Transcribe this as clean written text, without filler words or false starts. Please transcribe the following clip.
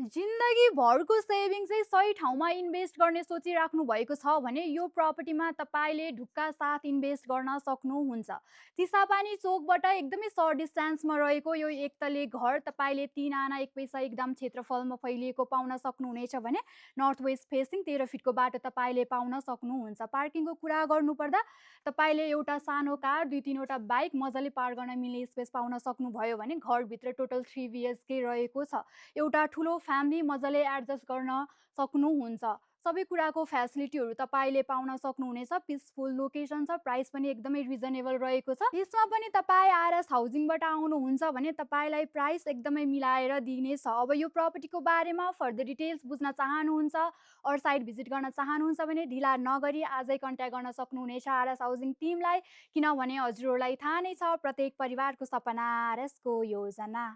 जिन्दगीभरको saving चाहिँ सही ठाउँमा इन्भेस्ट गर्ने सोचिराख्नु भएको छ भने यो प्रपर्टीमा तपाईँले ढुक्का साथ इन्भेस्ट गर्न सक्नुहुन्छ। चिसापानी चोकबाट एकदमै सर्ट डिस्टेन्समा रहेको यो एकतले घर तपाईँले 3 आना 1 पैसा एकदम क्षेत्रफलमा फैलिएको पाउन सक्नुहुनेछ भने नर्थ वेस्ट फेसिङ 13 फिटको बाटो तपाईँले पाउन सक्नुहुन्छ। पार्किङको कुरा गर्नुपर्दा तपाईँले एउटा सानो कार 2-3वटा बाइक मजाले पार्क गर्न मिल्ने स्पेस पाउन सक्नुभयो भने घरभित्र टोटल 3 बिएचके रहेको छ। एउटा ठुलो फ्यामिली मजाले एडजस्ट गर्न सक्नुहुन्छ। सबै कुराको फेसिलिटीहरू तपाईँले पाउन सक्नुहुनेछ। पिसफुल लोकेसन छ, प्राइस पनि एकदमै रिजनेबल रहेको छ। यसमा पनि तपाईँ आरएस हाउसिङबाट आउनुहुन्छ भने तपाईँलाई प्राइस एकदमै मिलाएर दिनेछ। अब यो प्रपर्टीको बारेमा फर्दर डिटेल्स बुझ्न चाहनुहुन्छ और साइट भिजिट गर्न चाहनुहुन्छ भने ढिला नगरी आजै कन्ट्याक्ट गर्न सक्नुहुनेछ आरएस हाउसिङ टिमलाई, किनभने हजुरहरूलाई थाहा नै छ प्रत्येक परिवारको सपना आरएसको योजना।